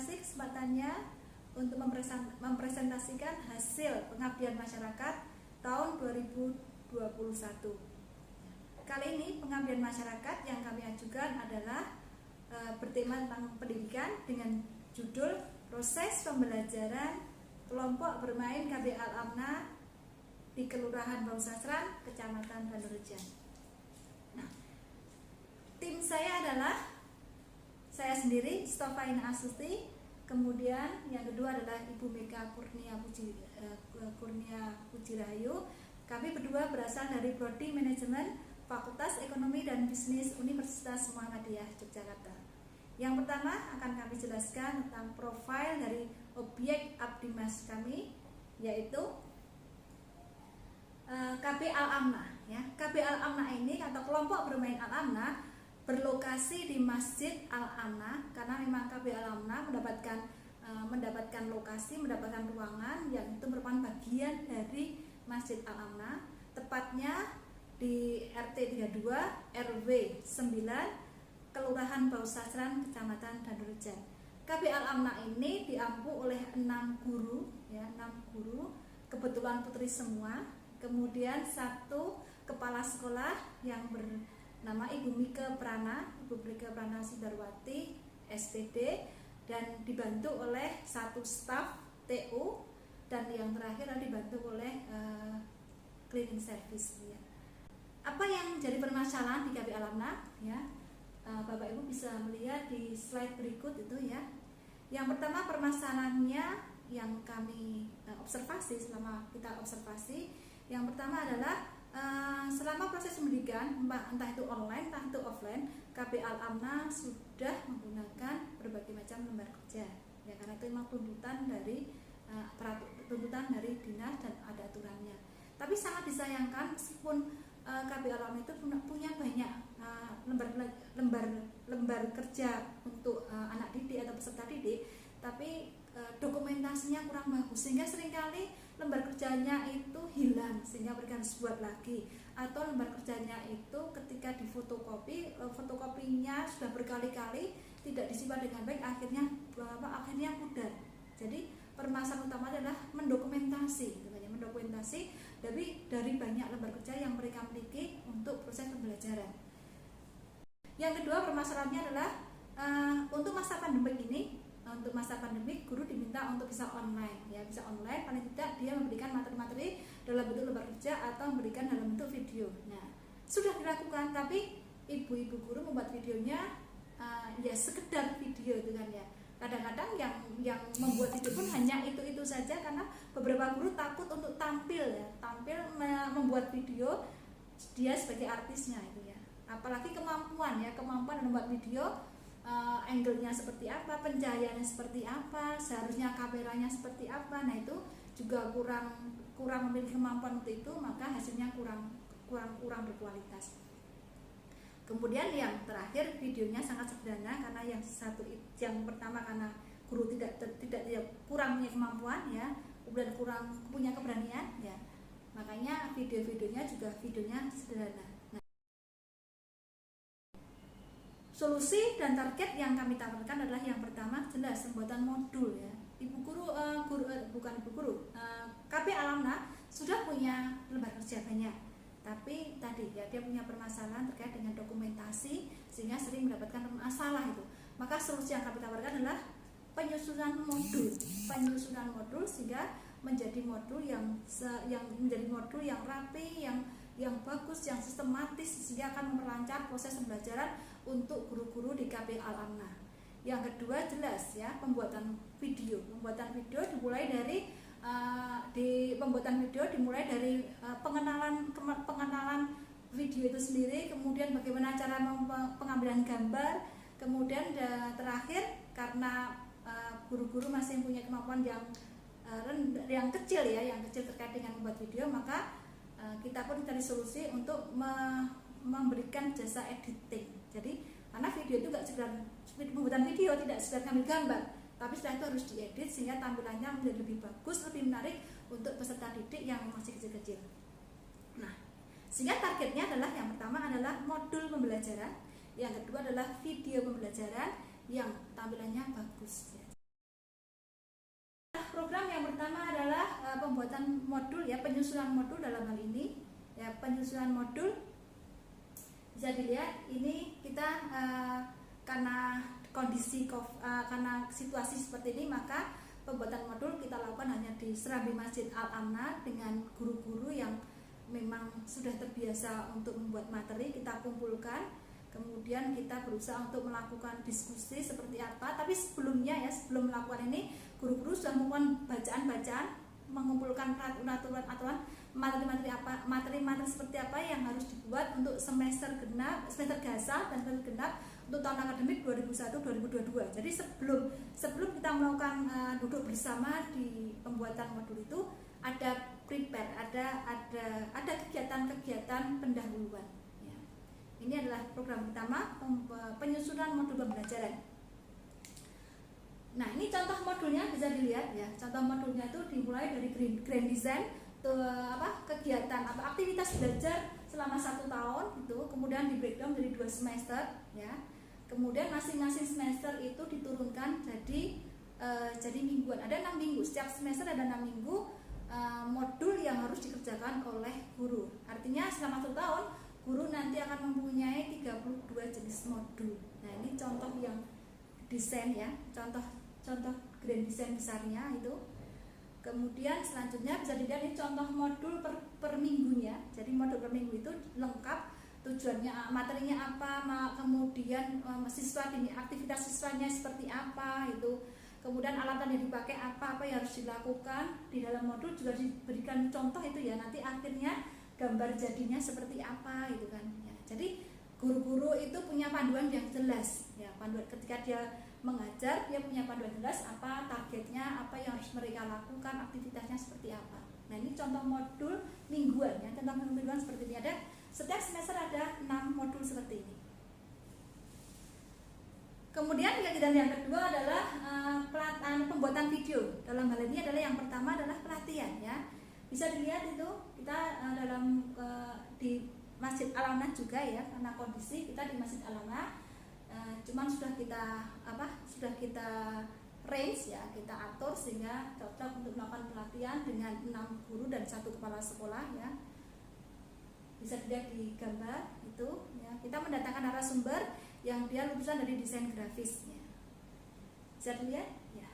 kasih kesempatannya untuk mempresentasikan hasil pengabdian masyarakat tahun 2021. Kali ini pengabdian masyarakat yang kami ajukan adalah bertema tentang pendidikan dengan judul proses pembelajaran kelompok bermain KB Al-Amna di Kelurahan Bausasran, Kecamatan Bandorejan. Nah, tim saya adalah saya sendiri, Stofaina Asusti, kemudian yang kedua adalah Ibu Mega Kurnia Pujirahayu. Kami berdua berasal dari Prodi Manajemen Fakultas Ekonomi dan Bisnis Universitas Muhammadiyah Yogyakarta. Yang pertama akan kami jelaskan tentang profil dari objek abdimas kami, yaitu KB Al-Amna. Ya. KB Al-Amna ini atau kelompok bermain Al-Amna berlokasi di Masjid Al-Amna, karena memang KB Al-Amna mendapatkan lokasi, mendapatkan ruangan yang itu merupakan bagian dari Masjid Al-Amna, tepatnya di RT 32 RW 9 Kelurahan Bausasran, Kecamatan Bandorejan. KB Al-Amna ini diampu oleh 6 guru, ya, 6 guru, kebetulan putri semua. Kemudian 1 kepala sekolah yang bernama Ibu Mika Prana Sidarwati SPD, dan dibantu oleh 1 staf TU, dan yang terakhir dibantu oleh cleaning service. Ya. Apa yang jadi permasalahan di KB Al-Amna? Ya, Bapak Ibu bisa melihat di slide berikut itu ya. Yang pertama permasalahannya yang kami observasi selama kita observasi, yang pertama adalah selama proses pendidikan, entah itu online, entah itu offline, KB Al-Amna sudah menggunakan berbagai macam lembar kerja. Ya, karena itu memang tuntutan dari dinas dan ada aturannya. Tapi sangat disayangkan meskipun KB Al-Amna itu punya banyak lembar kerja untuk anak didik atau peserta didik, tapi dokumentasinya kurang bagus, sehingga seringkali lembar kerjanya itu hilang sehingga mereka harus buat lagi, atau lembar kerjanya itu ketika difotokopi, fotokopinya sudah berkali-kali tidak disimpan dengan baik, akhirnya pudar. Jadi permasalahan utama adalah mendokumentasi dari banyak lembar kerja yang mereka miliki untuk proses pembelajaran. Yang kedua permasalahannya adalah untuk masa pandemik ini, untuk masa pandemik guru diminta untuk bisa online, ya, bisa online, paling tidak dia memberikan materi-materi dalam bentuk lembar kerja atau memberikan dalam bentuk video. Nah, sudah dilakukan, tapi ibu-ibu guru membuat videonya ya sekedar video itu kan ya. Kadang-kadang yang membuat video pun hanya itu saja, karena beberapa guru takut untuk tampil membuat video dia sebagai artisnya itu ya. Apalagi kemampuan membuat video, angle-nya seperti apa, pencahayaannya seperti apa, seharusnya kameranya seperti apa. Nah, itu juga kurang memiliki kemampuan untuk itu, maka hasilnya kurang berkualitas. Kemudian yang terakhir videonya sangat sederhana, karena yang pertama karena guru tidak kurang punya kemampuan ya, kemudian kurang punya keberanian ya, makanya videonya sederhana. Nah, solusi dan target yang kami tawarkan adalah yang pertama jelas pembuatan modul ya. KB Al-Amna sudah punya lembar kerja banyak, tapi tadi ya dia punya permasalahan terkait dengan dokumentasi sehingga sering mendapatkan masalah itu. Maka solusi yang kami tawarkan adalah penyusunan modul sehingga menjadi modul yang rapi, yang bagus, yang sistematis, sehingga akan memperlancar proses pembelajaran untuk guru-guru di KB Al-Amna. Yang kedua jelas ya, pembuatan video dimulai dari pengenalan video itu sendiri, kemudian bagaimana cara pengambilan gambar, kemudian terakhir karena guru-guru masih punya kemampuan yang kecil terkait dengan membuat video, maka kita pun cari solusi untuk memberikan jasa editing. Jadi karena video itu pembuatan video tidak sekedar ngambil gambar, tapi setelah itu harus diedit sehingga tampilannya menjadi lebih bagus, lebih menarik untuk peserta didik yang masih kecil-kecil. Nah, sehingga targetnya adalah yang pertama adalah modul pembelajaran, yang kedua adalah video pembelajaran yang tampilannya bagus. program yang pertama adalah pembuatan modul ya, penyusunan modul dalam hal ini ya, penyusunan modul. Bisa dilihat ini kita karena kondisi karena situasi seperti ini, maka pembuatan modul kita lakukan hanya di Serambi Masjid Al-Amnah dengan guru-guru yang memang sudah terbiasa untuk membuat materi. Kita kumpulkan, kemudian kita berusaha untuk melakukan diskusi seperti apa. Tapi sebelumnya ya, sebelum melakukan ini, guru-guru sudah melakukan bacaan-bacaan, mengumpulkan aturan-aturan, materi-materi seperti apa yang harus dibuat untuk semester genap, semester gasal dan semester genap untuk tahun akademik 2021-2022. Jadi sebelum kita melakukan duduk bersama di pembuatan modul itu, ada prepare, ada kegiatan-kegiatan pendahuluan. Ya. Ini adalah program pertama, penyusunan modul pembelajaran. Nah, ini contoh modulnya bisa dilihat ya. Contoh modulnya itu dimulai dari grand design, kegiatan aktivitas belajar selama 1 tahun itu, kemudian di breakdown dari 2 semester ya. Kemudian masing-masing semester itu diturunkan jadi mingguan. Ada 6 minggu, setiap semester ada 6 minggu modul yang harus dikerjakan oleh guru. Artinya selama 1 tahun guru nanti akan mempunyai 32 jenis modul. Nah, ini contoh yang desain ya, contoh grand design besarnya itu. Kemudian selanjutnya bisa dilihat ini contoh modul per minggunya. Jadi modul per minggu itu lengkap, tujuannya, materinya apa, kemudian siswa ini aktivitas siswanya seperti apa itu, kemudian alatan yang dipakai apa yang harus dilakukan. Di dalam modul juga diberikan contoh itu ya, nanti akhirnya gambar jadinya seperti apa itu kan ya. Jadi guru-guru itu punya panduan yang jelas ya, panduan ketika dia mengajar, dia punya panduan jelas apa targetnya, apa yang harus mereka lakukan, aktivitasnya seperti apa. Nah, ini contoh modul mingguan ya, contoh mingguan seperti ini. Ada setiap semester ada 6 modul seperti ini. Kemudian kegiatan yang kedua adalah pembuatan video. Dalam hal ini adalah yang pertama adalah pelatihan ya. Bisa dilihat itu kita di Masjid Al-Amnah juga ya, karena kondisi kita di Masjid Al-Amnah. Cuman sudah kita range ya, kita atur sehingga cocok untuk melakukan pelatihan dengan 6 guru dan 1 kepala sekolah ya. Bisa dilihat di gambar itu ya, kita mendatangkan narasumber yang dia lulusan dari desain grafisnya. Bisa dilihat ya.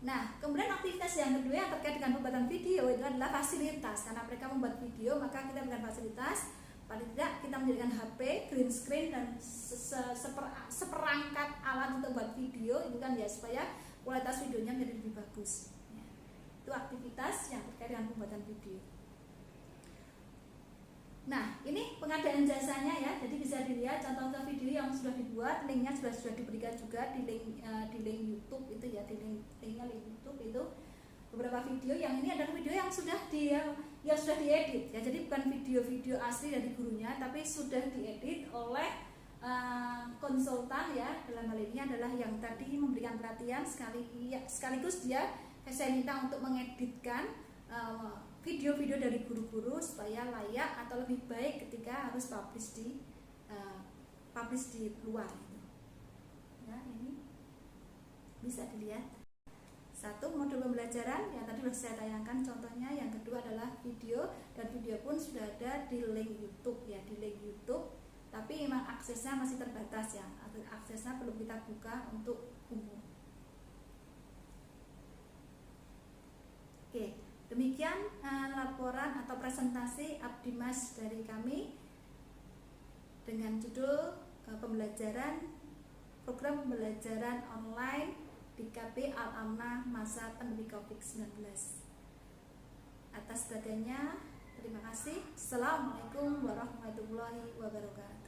Nah, kemudian aktivitas yang kedua yang terkait dengan pembuatan video itu adalah fasilitas. Karena mereka membuat video, maka kita berikan fasilitas. Paling tidak kita menjadikan HP, green screen dan seperangkat alat untuk buat video itu kan ya, supaya kualitas videonya menjadi lebih bagus ya. Itu aktivitas yang terkait dengan pembuatan video. Nah, ini pengadaan jasanya ya. Jadi bisa dilihat contoh-contoh video yang sudah dibuat, linknya sudah diberikan juga di link YouTube itu ya, linknya link YouTube itu. Beberapa video yang ini adalah video yang sudah diedit ya. Jadi bukan video-video asli dari gurunya, tapi sudah diedit oleh konsultan ya. Dalam hal ini adalah yang tadi memberikan pelatihan sekaligus saya minta untuk mengeditkan video-video dari guru-guru supaya layak atau lebih baik ketika harus publish di luar gitu. Nah, ini bisa dilihat. 1 modul pembelajaran yang tadi sudah saya tayangkan contohnya, yang kedua adalah video, dan video pun sudah ada di link YouTube ya, di link YouTube. Tapi memang aksesnya masih terbatas ya, aksesnya belum kita buka untuk umum. Oke, demikian laporan atau presentasi Abdimas dari kami dengan judul program pembelajaran online di KB Al-Amnah masa pandemi COVID-19. Atas perhatiannya, terima kasih. Assalamualaikum warahmatullahi wabarakatuh.